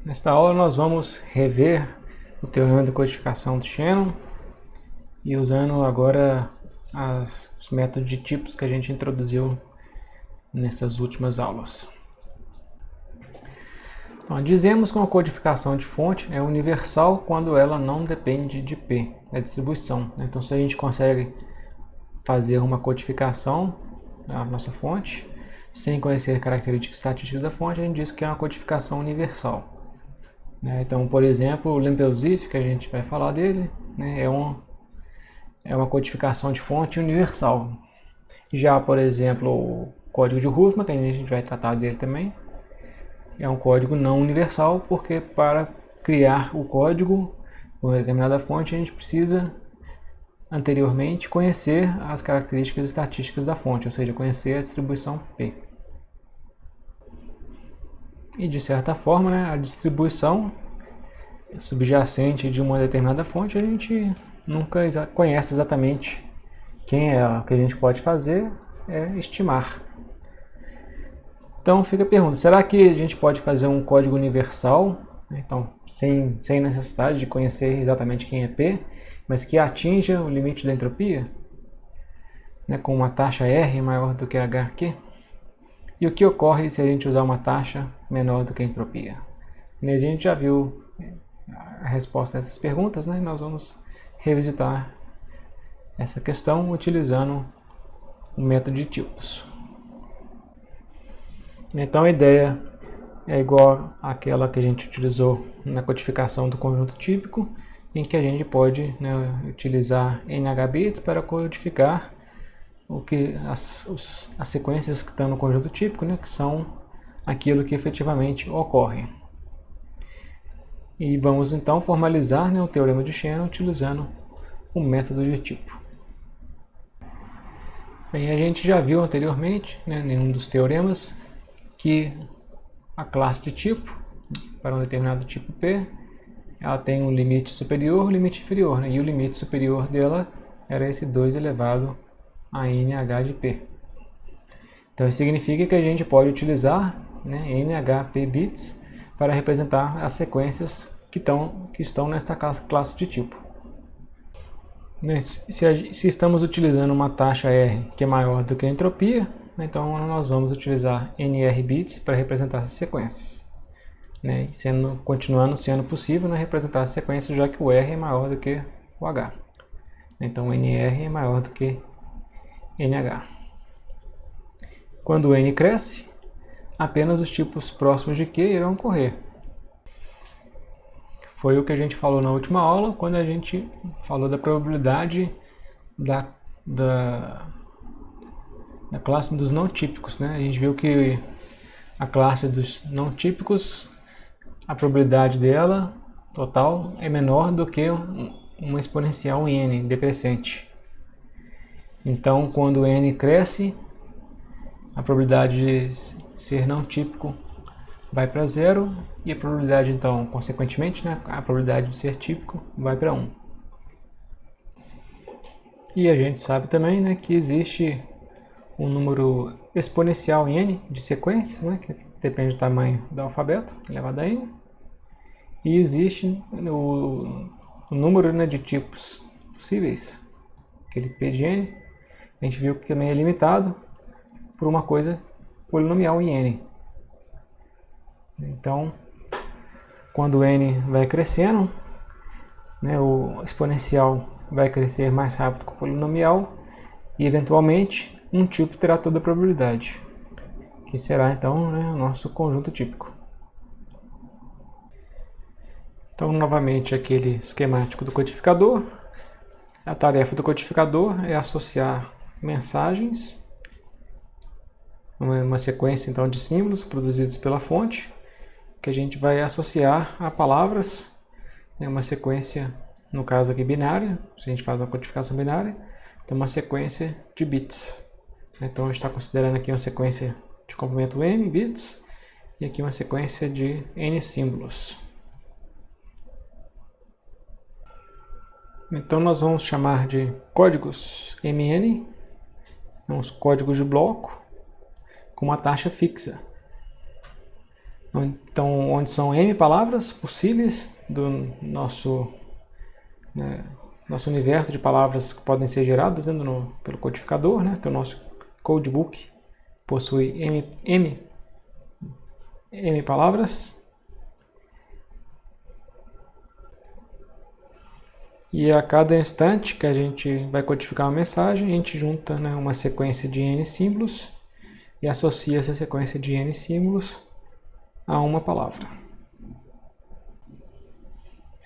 Nesta aula nós vamos rever o teorema de codificação do Shannon e usando agora os métodos de tipos que a gente introduziu nessas últimas aulas. Então, dizemos que uma codificação de fonte é universal quando ela não depende de P, da distribuição. Então, se a gente consegue fazer uma codificação da nossa fonte, sem conhecer características estatísticas da fonte, a gente diz que é uma codificação universal. Então, por exemplo, o Lempel-Ziff, que a gente vai falar dele, é uma codificação de fonte universal. Já, por exemplo, o código de Huffman, que a gente vai tratar dele também, é um código não universal, porque para criar o código com uma determinada fonte, a gente precisa anteriormente conhecer as características estatísticas da fonte, ou seja, conhecer a distribuição P. E de certa forma, a distribuição subjacente de uma determinada fonte, a gente nunca conhece exatamente quem é ela. O que a gente pode fazer é estimar. Então fica a pergunta, será que a gente pode fazer um código universal, então sem necessidade de conhecer exatamente quem é P, mas que atinja o limite da entropia, com uma taxa R maior do que H aqui? E o que ocorre se a gente usar uma taxa menor do que a entropia? E a gente já viu a resposta a essas perguntas, e nós vamos revisitar essa questão utilizando o método de tipos. Então a ideia é igual àquela que a gente utilizou na codificação do conjunto típico, em que a gente pode utilizar NH bits para codificar as sequências que estão no conjunto típico, que são aquilo que efetivamente ocorre. E vamos então formalizar o teorema de Shannon utilizando o método de tipo. Bem, a gente já viu anteriormente, em um dos teoremas, que a classe de tipo, para um determinado tipo P, ela tem um limite superior e um limite inferior, e o limite superior dela era esse 2 elevado a NH de P. Então isso significa que a gente pode utilizar NHP bits para representar as sequências que estão nesta classe de tipo. Se estamos utilizando uma taxa R que é maior do que a entropia, então nós vamos utilizar NR bits para representar as sequências. Continuando sendo possível representar as sequências, já que o R é maior do que o H. Então NR é maior do que NH. Quando o N cresce, apenas os tipos próximos de Q irão ocorrer. Foi o que a gente falou na última aula, quando a gente falou da probabilidade da classe dos não típicos. A gente viu que a classe dos não típicos, a probabilidade dela total é menor do que uma exponencial em n, decrescente. Então, quando n cresce, a probabilidade de ser não típico vai para 0 e a probabilidade, então, consequentemente, a probabilidade de ser típico vai para 1. E a gente sabe também que existe um número exponencial em n de sequências, que depende do tamanho do alfabeto, elevado a n. E existe o número de tipos possíveis, aquele P de n, a gente viu que também é limitado por uma coisa polinomial em n. Então, quando n vai crescendo, o exponencial vai crescer mais rápido que o polinomial e, eventualmente, um tipo terá toda a probabilidade, que será, então, o nosso conjunto típico. Então, novamente, aquele esquemático do codificador. A tarefa do codificador é associar mensagens, uma sequência, então, de símbolos produzidos pela fonte, que a gente vai associar a palavras, uma sequência, no caso aqui binária, se a gente faz uma codificação binária, então uma sequência de bits. Então a gente está considerando aqui uma sequência de complemento m bits e aqui uma sequência de n símbolos. Então nós vamos chamar de códigos mn, os códigos de bloco, com uma taxa fixa. Então, onde são M palavras possíveis do nosso universo de palavras que podem ser geradas pelo codificador, né? Então, o nosso codebook possui M palavras. E a cada instante que a gente vai codificar uma mensagem, a gente junta, né, uma sequência de N símbolos e associa essa sequência de N símbolos a uma palavra.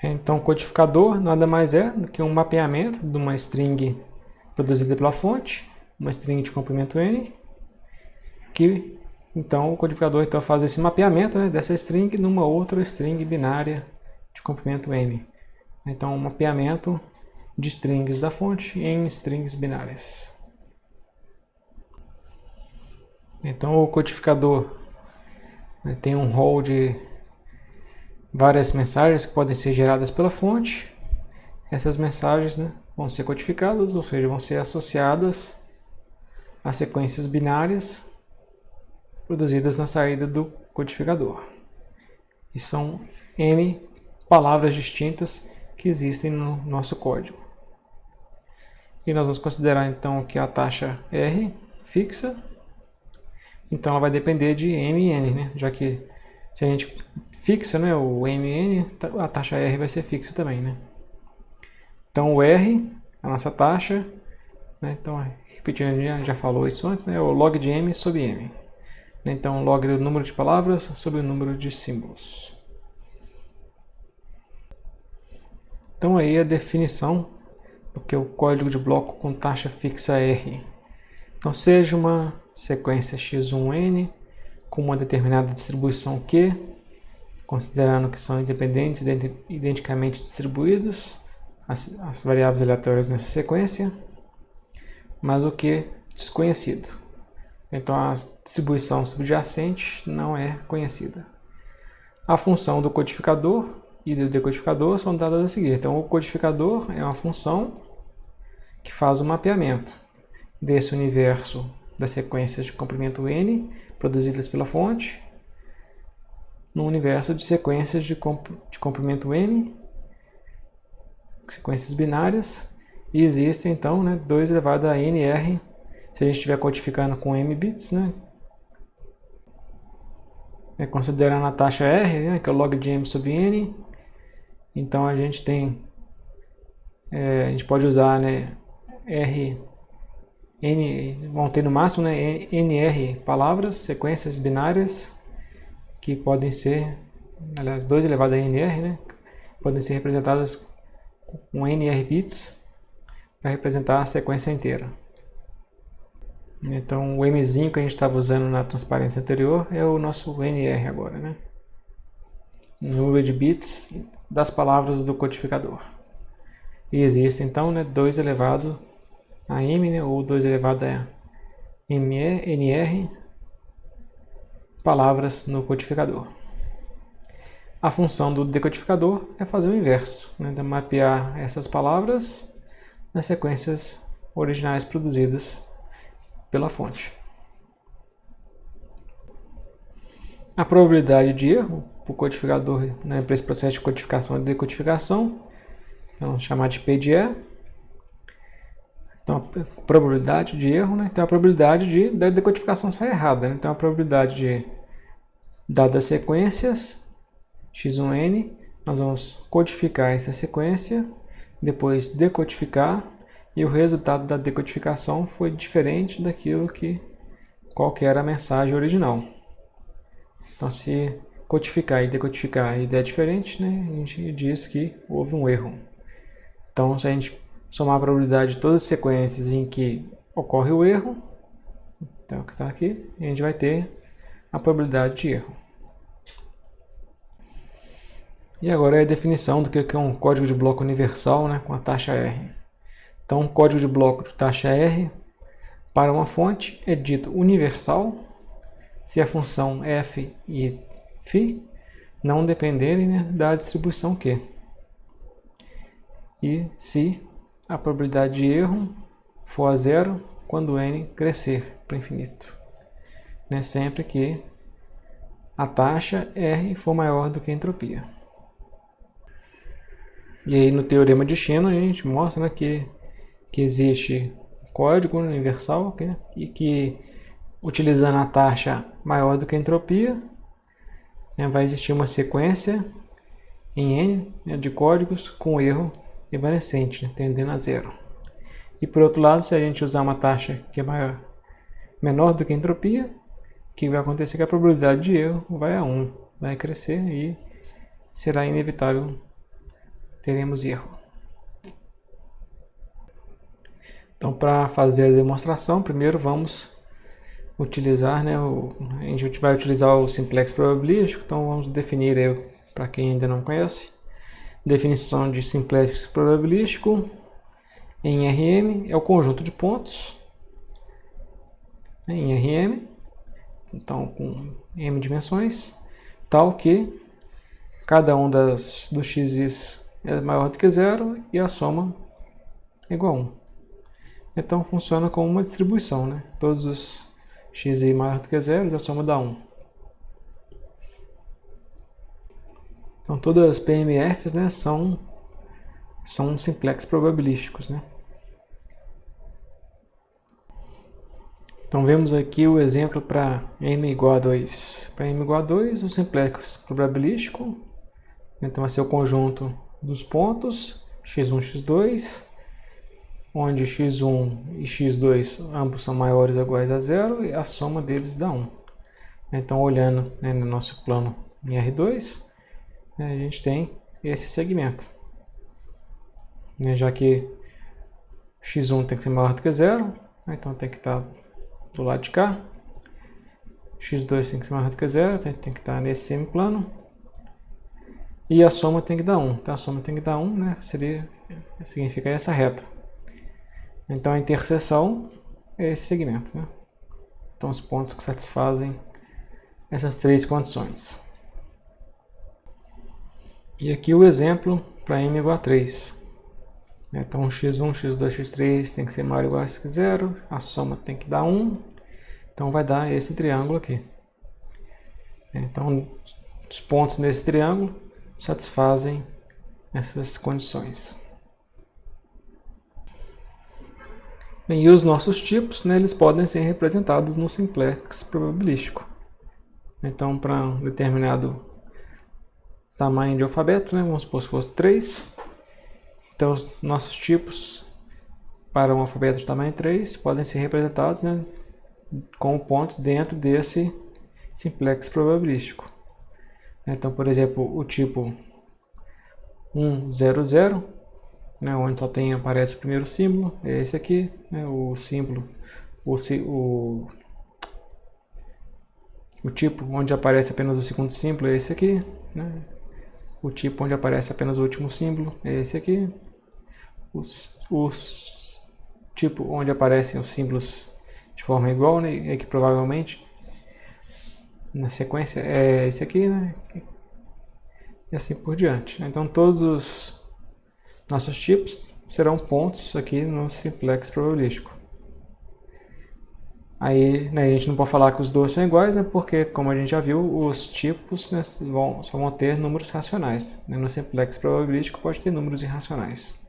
Então, o codificador nada mais é do que um mapeamento de uma string produzida pela fonte, uma string de comprimento N, que então o codificador faz esse mapeamento, né, dessa string numa outra string binária de comprimento M. Então, um mapeamento de strings da fonte em strings binárias. Então, o codificador tem um rol de várias mensagens que podem ser geradas pela fonte. Essas mensagens, né, vão ser codificadas, ou seja, vão ser associadas a sequências binárias produzidas na saída do codificador. E são M palavras distintas que existem no nosso código. E nós vamos considerar então que a taxa R fixa, então ela vai depender de M e N, né? Já que se a gente fixa, né, o M e N, a taxa R vai ser fixa também, né? Então o R, a nossa taxa, né? Então repetindo, a gente já falou isso antes, né? É o log de M sobre M. Então log do número de palavras sobre o número de símbolos. Então aí a definição do que é o código de bloco com taxa fixa R. Então seja uma sequência x1n com uma determinada distribuição Q, considerando que são independentes e identicamente distribuídas as variáveis aleatórias nessa sequência, mas o Q desconhecido. Então a distribuição subjacente não é conhecida. A função do codificador e do decodificador são dadas a seguir. Então, o codificador é uma função que faz o mapeamento desse universo das sequências de comprimento N produzidas pela fonte no universo de sequências de comprimento N, sequências binárias, e existem então, né, 2 elevado a NR, se a gente estiver codificando com M bits, né, considerando a taxa R, né, que é o log de M sobre N. Então a gente tem, a gente pode usar, né, vão ter no máximo, né, NR palavras, sequências binárias, que podem ser, aliás, 2 elevado a NR, né, podem ser representadas com NR bits para representar a sequência inteira. Então o Mzinho que a gente estava usando na transparência anterior é o nosso NR agora, né? Número de bits das palavras do codificador. E existe então, né, 2 elevado a M, né, ou 2 elevado a NR palavras no codificador. A função do decodificador é fazer o inverso, né, de mapear essas palavras nas sequências originais produzidas pela fonte. A probabilidade de erro para o codificador, né, para esse processo de codificação e decodificação, então chamar de P de E. Então a probabilidade de erro, né, então a probabilidade da decodificação sair errada, né? Então a probabilidade de, dadas as sequências x1n, nós vamos codificar essa sequência, depois decodificar, e o resultado da decodificação foi diferente daquilo qual que era a mensagem original. Então, se codificar e decodificar e der diferente, né, a gente diz que houve um erro. Então, se a gente somar a probabilidade de todas as sequências em que ocorre o erro, então que está aqui, a gente vai ter a probabilidade de erro. E agora é a definição do que é um código de bloco universal, né, com a taxa R. Então, um código de bloco de taxa R para uma fonte é dito universal se a função f e φ não dependerem, né, da distribuição Q. E se a probabilidade de erro for a zero quando n crescer para infinito. Né, sempre que a taxa R for maior do que a entropia. E aí no teorema de Shannon a gente mostra, né, que existe código universal e que utilizando a taxa maior do que a entropia, né, vai existir uma sequência em N, né, de códigos com erro evanescente, né, tendendo a zero. E por outro lado, se a gente usar uma taxa que é menor do que a entropia, o que vai acontecer é que a probabilidade de erro vai a 1, vai crescer e será inevitável, teremos erro. Então, para fazer a demonstração, primeiro vamos utilizar, né, a gente vai utilizar o simplex probabilístico. Então vamos definir, para quem ainda não conhece, definição de simplex probabilístico em RM é o conjunto de pontos, né, em RM, então com m dimensões, tal que cada um dos x's é maior do que zero e a soma é igual a 1. Então funciona como uma distribuição, né? Todos os xi maior do que zero e a soma dá 1. Então todas as PMFs, né, são simplex probabilísticos, né? Então vemos aqui o exemplo para m igual a 2. Para m igual a 2, o simplex probabilístico, então vai ser o conjunto dos pontos x1, x2, onde x1 e x2 ambos são maiores ou iguais a zero e a soma deles dá 1. Então olhando, né, no nosso plano em R2, né, a gente tem esse segmento, né, já que x1 tem que ser maior do que zero, né, então tem que estar do lado de cá, x2 tem que ser maior do que zero, tem que estar nesse semiplano, e a soma tem que dar 1. Então a soma tem que dar 1, né, significa essa reta. Então a interseção é esse segmento, né? Então os pontos que satisfazem essas três condições. E aqui o exemplo para m igual a 3. Então x1, x2, x3 tem que ser maior ou igual a zero, a soma tem que dar 1, então vai dar esse triângulo aqui. Então os pontos nesse triângulo satisfazem essas condições. Bem, e os nossos tipos, né, eles podem ser representados no simplex probabilístico. Então para um determinado tamanho de alfabeto, né, vamos supor se fosse 3, então os nossos tipos para um alfabeto de tamanho 3 podem ser representados, né, com pontos dentro desse simplex probabilístico. Então, por exemplo, o tipo 1, 0, 0, né, onde só aparece o primeiro símbolo, é esse aqui, né, o símbolo, o tipo onde aparece apenas o segundo símbolo é esse aqui, né, o tipo onde aparece apenas o último símbolo é esse aqui, os tipo onde aparecem os símbolos de forma igual, né, é que provavelmente na sequência é esse aqui, né, e assim por diante. Então todos os nossos tipos serão pontos aqui no simplex probabilístico. Aí, né, a gente não pode falar que os dois são iguais, né, porque, como a gente já viu, os tipos, né, só vão ter números racionais. Né, no simplex probabilístico pode ter números irracionais.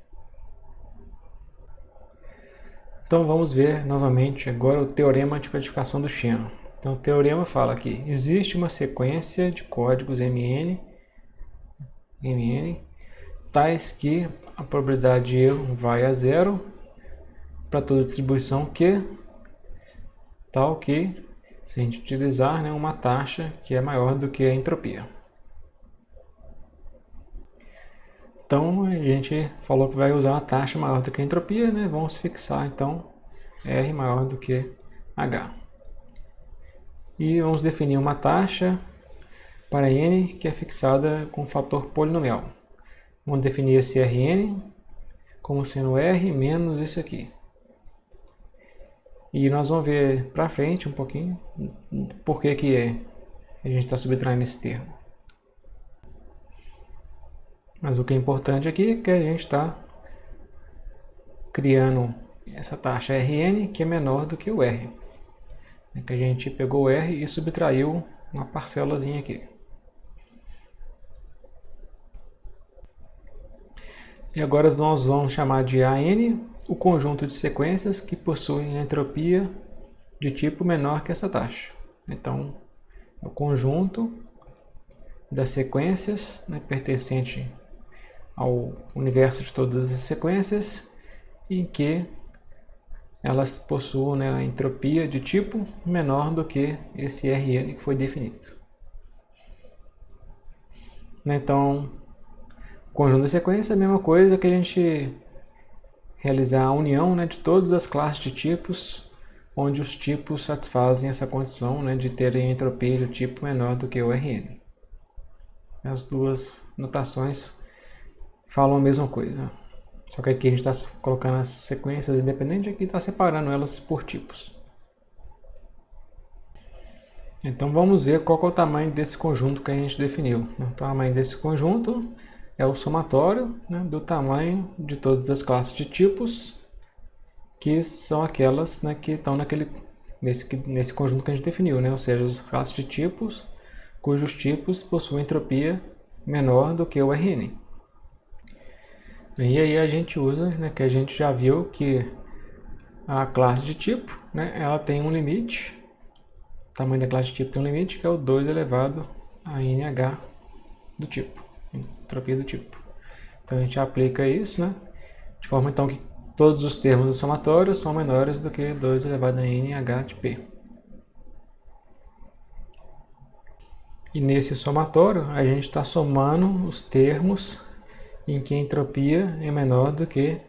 Então vamos ver novamente agora o teorema de codificação do Shannon. Então o teorema fala que existe uma sequência de códigos MN, tais que a probabilidade de erro vai a zero para toda distribuição Q, tal que, se a gente utilizar, né, uma taxa que é maior do que a entropia. Então a gente falou que vai usar uma taxa maior do que a entropia, né? Vamos fixar então R maior do que H. E vamos definir uma taxa para N que é fixada com o fator polinomial. Vamos definir esse Rn como sendo R menos isso aqui. E nós vamos ver para frente um pouquinho por que a gente está subtraindo esse termo. Mas o que é importante aqui é que a gente está criando essa taxa Rn que é menor do que o R. Que a gente pegou o R e subtraiu uma parcelazinha aqui. E agora nós vamos chamar de AN o conjunto de sequências que possuem entropia de tipo menor que essa taxa. Então, o conjunto das sequências, né, pertencente ao universo de todas as sequências, em que elas possuem, né, a entropia de tipo menor do que esse Rn que foi definido. Então, o conjunto de sequências é a mesma coisa que a gente realizar a união, né, de todas as classes de tipos, onde os tipos satisfazem essa condição, né, de terem entropia de tipo menor do que o Rn. As duas notações falam a mesma coisa. Só que aqui a gente está colocando as sequências independentes e aqui está separando elas por tipos. Então vamos ver qual que é o tamanho desse conjunto que a gente definiu. O tamanho desse conjunto é o somatório, né, do tamanho de todas as classes de tipos, que são aquelas, né, que estão nesse conjunto que a gente definiu, né, ou seja, as classes de tipos cujos tipos possuem entropia menor do que o Rn. E aí a gente usa, né, que a gente já viu que a classe de tipo, né, ela tem um limite, o tamanho da classe de tipo tem um limite, que é o 2 elevado a NH do tipo, entropia do tipo. Então a gente aplica isso, né, de forma então que todos os termos do somatório são menores do que 2 elevado a NH de P. E nesse somatório a gente está somando os termos em que a entropia é menor do que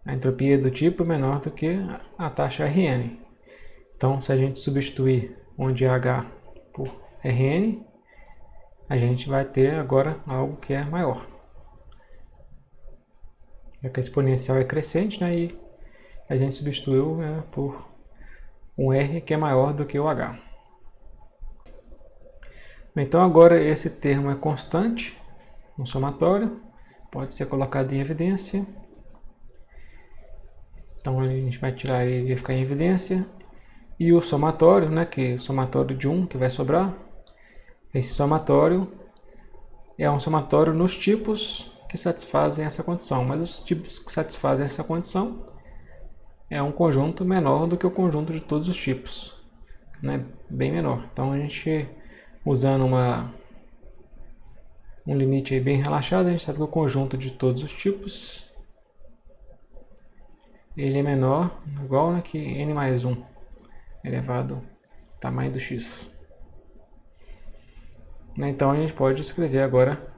a entropia do tipo menor do que a taxa Rn. Então, se a gente substituir onde é H por Rn, a gente vai ter agora algo que é maior. Já que a exponencial é crescente, né, e a gente substituiu, né, por um R que é maior do que o H. Então agora esse termo é constante no somatório, pode ser colocado em evidência. Então a gente vai tirar ele e vai ficar em evidência. E o somatório, né, que é o somatório de 1 que vai sobrar, esse somatório é um somatório nos tipos que satisfazem essa condição. Mas os tipos que satisfazem essa condição é um conjunto menor do que o conjunto de todos os tipos, né, bem menor. Então a gente, usando um limite aí bem relaxado, a gente sabe que o conjunto de todos os tipos ele é menor, igual, né, que n mais 1 elevado ao tamanho do x. Então a gente pode escrever agora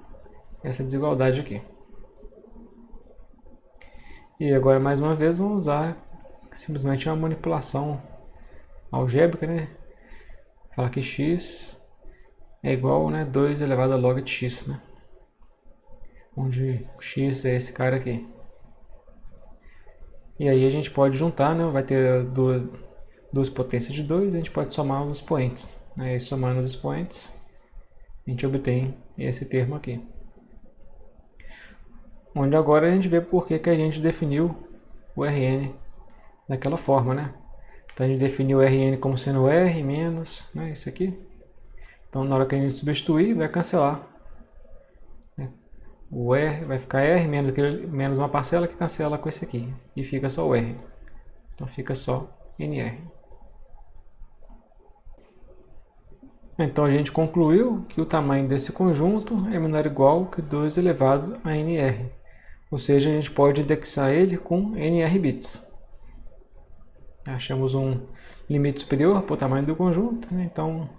essa desigualdade aqui. E agora mais uma vez vamos usar simplesmente uma manipulação algébrica, né? Falar que x é igual, né, 2 elevado a log de x, né? Onde x é esse cara aqui. E aí a gente pode juntar, né? Vai ter duas potências de 2, a gente pode somar os expoentes, né? E somando os expoentes, a gente obtém esse termo aqui. Onde agora a gente vê por que a gente definiu o Rn daquela forma, né? Então a gente definiu o Rn como sendo R menos, né, isso aqui. Então na hora que a gente substituir, vai cancelar, né? O R vai ficar R menos uma parcela que cancela com esse aqui. E fica só o R. Então fica só NR. Então a gente concluiu que o tamanho desse conjunto é menor ou igual que 2 elevado a NR. Ou seja, a gente pode indexar ele com NR bits. Achamos um limite superior para o tamanho do conjunto, né? Então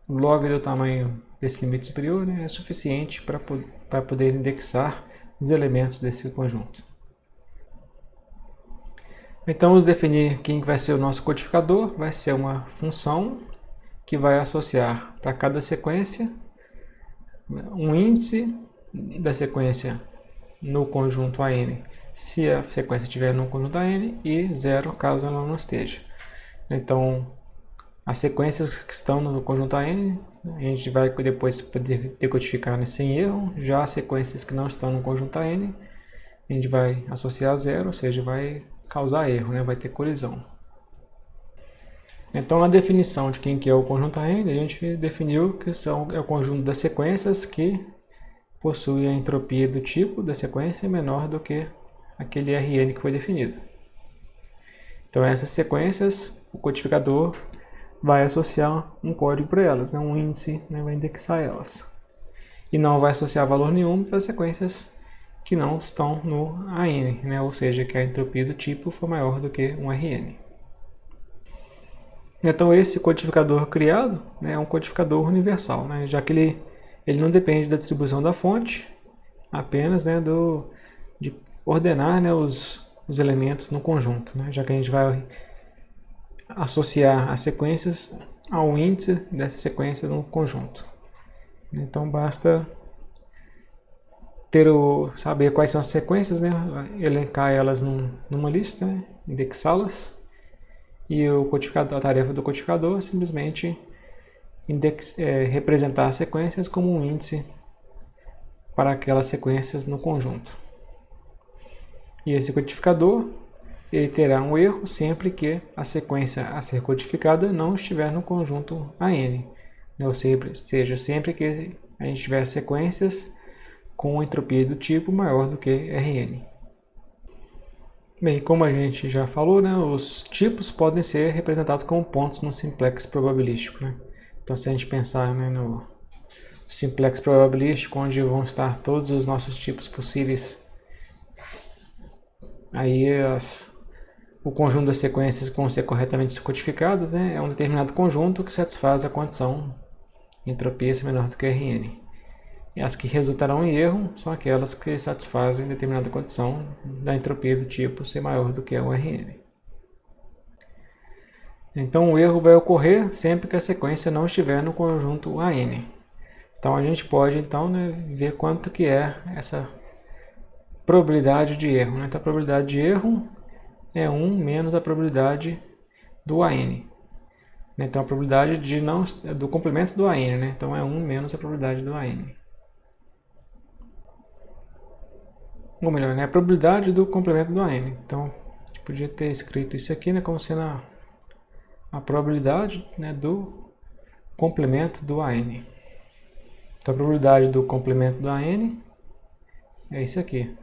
o log do tamanho desse limite superior, né, é suficiente para poder indexar os elementos desse conjunto. Então vamos definir quem vai ser o nosso codificador. Vai ser uma função que vai associar para cada sequência um índice da sequência no conjunto AN, se a sequência estiver no conjunto AN, e 0 caso ela não esteja. Então, as sequências que estão no conjunto AN, a gente vai depois poder decodificar sem erro. Já as sequências que não estão no conjunto AN, a gente vai associar a 0, ou seja, vai causar erro, né? Vai ter colisão. Então, na definição de quem que é o conjunto AN, a gente definiu que é o conjunto das sequências que possui a entropia do tipo da sequência menor do que aquele Rn que foi definido. Então, essas sequências, o codificador vai associar um código para elas, né? Um índice, né? Vai indexar elas. E não vai associar valor nenhum para as sequências que não estão no AN, né? Ou seja, que a entropia do tipo for maior do que um Rn. Então, esse codificador criado, né, é um codificador universal, né? Já que ele não depende da distribuição da fonte, apenas, né, de ordenar, né, os elementos no conjunto, né? Já que a gente vai associar as sequências ao índice dessa sequência no conjunto. Então basta saber quais são as sequências, né? Elencar elas numa lista, né? Indexá-las, e a tarefa do codificador é simplesmente representar as sequências como um índice para aquelas sequências no conjunto. E esse codificador ele terá um erro sempre que a sequência a ser codificada não estiver no conjunto AN. Ou seja, sempre que a gente tiver sequências com entropia do tipo maior do que Rn. Bem, como a gente já falou, né, os tipos podem ser representados como pontos no simplex probabilístico. Né? Então, se a gente pensar, né, no simplex probabilístico, onde vão estar todos os nossos tipos possíveis, aí o conjunto das sequências que vão ser corretamente codificadas, né, é um determinado conjunto que satisfaz a condição entropia ser menor do que Rn. E as que resultarão em erro são aquelas que satisfazem determinada condição da entropia do tipo ser maior do que o Rn. Então o erro vai ocorrer sempre que a sequência não estiver no conjunto AN. Então a gente pode né, ver quanto que é essa probabilidade de erro. Né? Então a probabilidade de erro é 1 menos a probabilidade do AN. Então a probabilidade do complemento do AN, né? Então é 1 menos a probabilidade do AN. Ou melhor, né? A probabilidade do complemento do AN. Então a gente podia ter escrito isso aqui, né? Como sendo a probabilidade, né, do complemento do AN. Então a probabilidade do complemento do AN é isso aqui.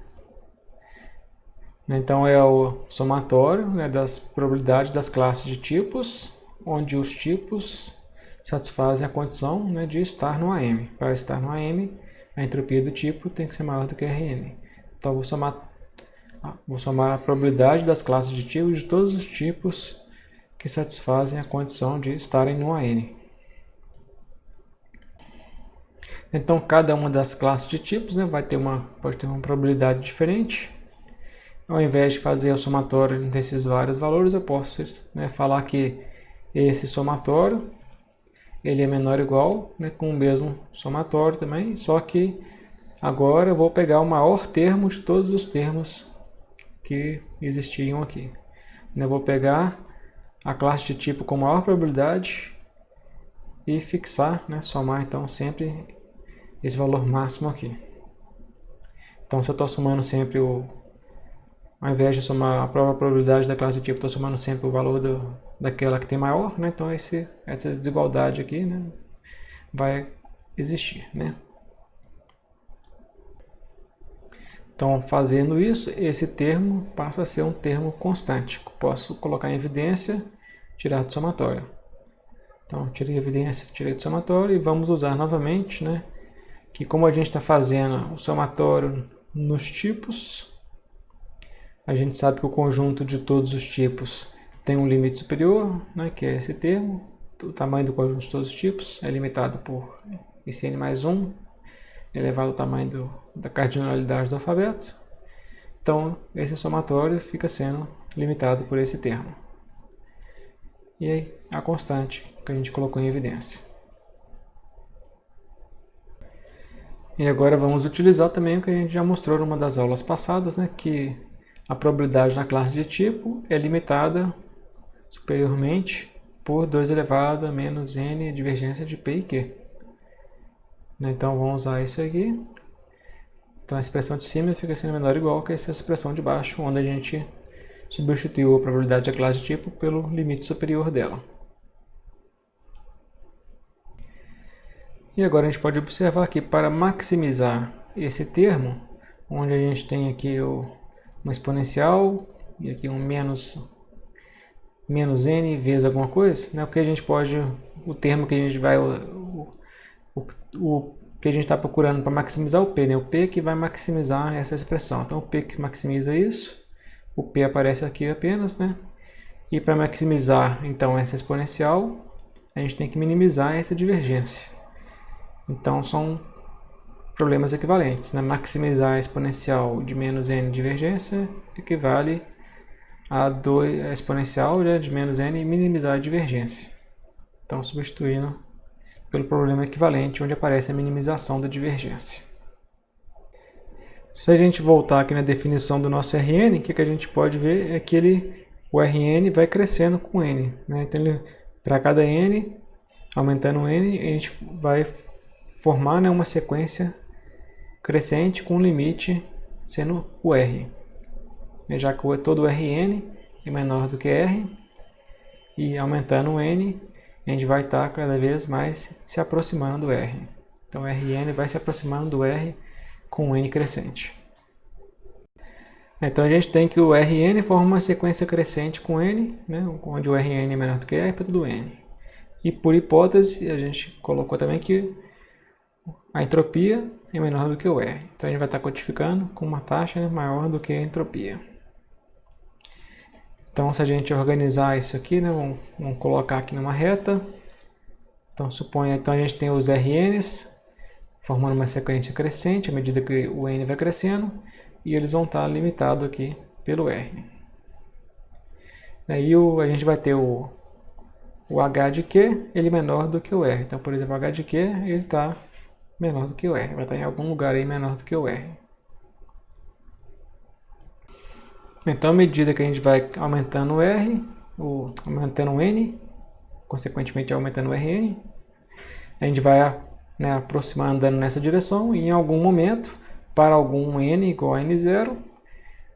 Então é o somatório, né, das probabilidades das classes de tipos, onde os tipos satisfazem a condição, né, de estar no AM. Para estar no AM, a entropia do tipo tem que ser maior do que Rn. Então vou somar a probabilidade das classes de tipos de todos os tipos que satisfazem a condição de estarem no AN. Então cada uma das classes de tipos, né, pode ter uma probabilidade diferente. Ao invés de fazer o somatório desses vários valores, eu posso, né, falar que esse somatório ele é menor ou igual, né, com o mesmo somatório também, só que agora eu vou pegar o maior termo de todos os termos que existiam aqui. Eu vou pegar a classe de tipo com maior probabilidade e fixar, né, somar então sempre esse valor máximo aqui. Então se eu estou somando sempre ao invés de somar a própria probabilidade da classe de tipo, estou somando sempre o valor daquela que tem maior, né? Então essa desigualdade aqui, né, vai existir, né? Então fazendo isso, esse termo passa a ser um termo constante, que posso colocar em evidência, tirar do somatório. Então tirei a evidência, tirei do somatório e vamos usar novamente, né, que como a gente está fazendo o somatório nos tipos, a gente sabe que o conjunto de todos os tipos tem um limite superior, né, que é esse termo. O tamanho do conjunto de todos os tipos é limitado por ICN mais 1, elevado ao tamanho da cardinalidade do alfabeto. Então, esse somatório fica sendo limitado por esse termo. E aí, a constante que a gente colocou em evidência. E agora vamos utilizar também o que a gente já mostrou numa das aulas passadas, né, que a probabilidade na classe de tipo é limitada superiormente por 2 elevado a menos n divergência de P e Q. Então vamos usar isso aqui. Então a expressão de cima fica sendo menor ou igual que essa expressão de baixo, onde a gente substituiu a probabilidade da classe de tipo pelo limite superior dela. E agora a gente pode observar aqui, para maximizar esse termo, onde a gente tem aqui uma exponencial e aqui um menos n vezes alguma coisa, né? O que a gente pode, o termo que a gente vai, o que a gente está procurando para maximizar o P, né? O P que vai maximizar essa expressão. Então o P que maximiza isso, o P aparece aqui apenas, né? E para maximizar então essa exponencial, a gente tem que minimizar essa divergência. Então são problemas equivalentes, né? Maximizar a exponencial de menos n divergência equivale a exponencial de menos n e minimizar a divergência. Então substituindo pelo problema equivalente, onde aparece a minimização da divergência. Se a gente voltar aqui na definição do nosso Rn, o que a gente pode ver é que o Rn vai crescendo com n, né? Então para cada n, aumentando n, a gente vai formar, né, uma sequência crescente com limite sendo o R. Já que todo Rn é menor do que R, e aumentando o n, a gente vai estar cada vez mais se aproximando do R. Então Rn vai se aproximando do R com o n crescente. Então a gente tem que o Rn forma uma sequência crescente com n, né, onde o Rn é menor do que R para todo n. E por hipótese, a gente colocou também que a entropia é menor do que o R. Então a gente vai estar codificando com uma taxa, né, maior do que a entropia. Então se a gente organizar isso aqui, né, vamos colocar aqui numa reta. Então suponha, então a gente tem os Rn's formando uma sequência crescente à medida que o n vai crescendo, e eles vão estar limitados aqui pelo R. Aí a gente vai ter o h de q, ele menor do que o R. Então, por exemplo, o h de q, ele está menor do que o R. Vai estar em algum lugar aí menor do que o R. Então, à medida que a gente vai aumentando o R, aumentando o n, consequentemente aumentando o Rn, a gente vai, né, aproximar andando nessa direção, e em algum momento, para algum n igual a n0,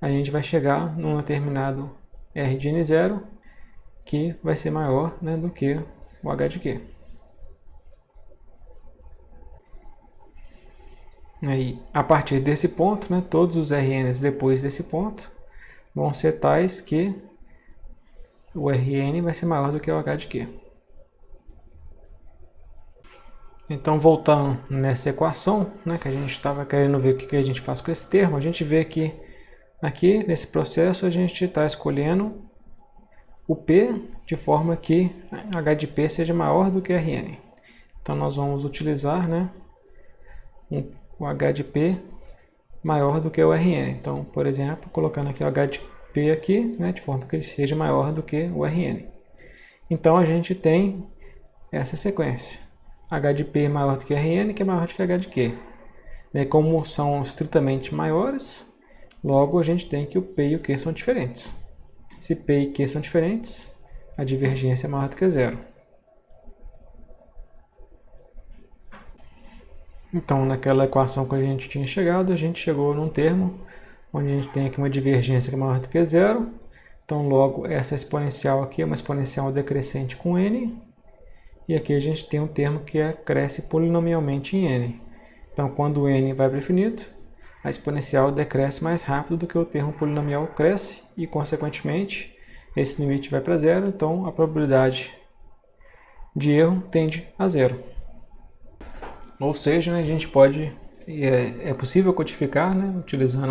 a gente vai chegar num determinado R de n0, que vai ser maior, né, do que o h de q. Aí, a partir desse ponto, né, todos os Rn's depois desse ponto vão ser tais que o Rn vai ser maior do que o h de q. Então, voltando nessa equação, né, que a gente estava querendo ver o que a gente faz com esse termo, a gente vê que aqui nesse processo a gente está escolhendo o P de forma que h de P seja maior do que Rn. Então nós vamos utilizar, né, o h de P maior do que o Rn. Então, por exemplo, colocando aqui o h de P aqui, né, de forma que ele seja maior do que o Rn. Então a gente tem essa sequência. H de P maior do que Rn, que é maior do que H de Q. E como são estritamente maiores, logo a gente tem que o P e o Q são diferentes. Se P e Q são diferentes, a divergência é maior do que zero. Então, naquela equação que a gente tinha chegado, a gente chegou num termo onde a gente tem aqui uma divergência que é maior do que zero. Então, logo, essa exponencial aqui é uma exponencial decrescente com n. E aqui a gente tem um termo que cresce polinomialmente em n. Então, quando o n vai para o infinito, a exponencial decresce mais rápido do que o termo polinomial cresce e, consequentemente, esse limite vai para zero. Então, a probabilidade de erro tende a zero. Ou seja, né, a gente pode, é possível codificar, né, utilizando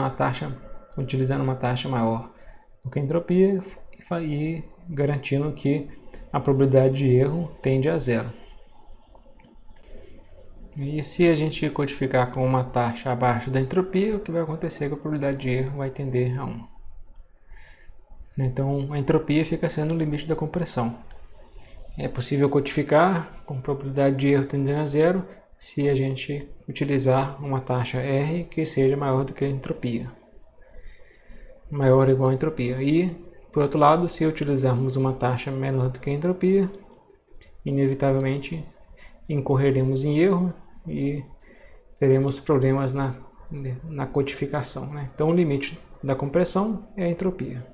uma taxa maior do que a entropia e garantindo que a probabilidade de erro tende a zero. E se a gente codificar com uma taxa abaixo da entropia, o que vai acontecer é que a probabilidade de erro vai tender a 1. Então a entropia fica sendo o limite da compressão. É possível codificar com probabilidade de erro tendendo a zero se a gente utilizar uma taxa R que seja maior do que a entropia. Maior ou igual a entropia. E, por outro lado, se utilizarmos uma taxa menor do que a entropia, inevitavelmente incorreremos em erro e teremos problemas na codificação, né? Então o limite da compressão é a entropia.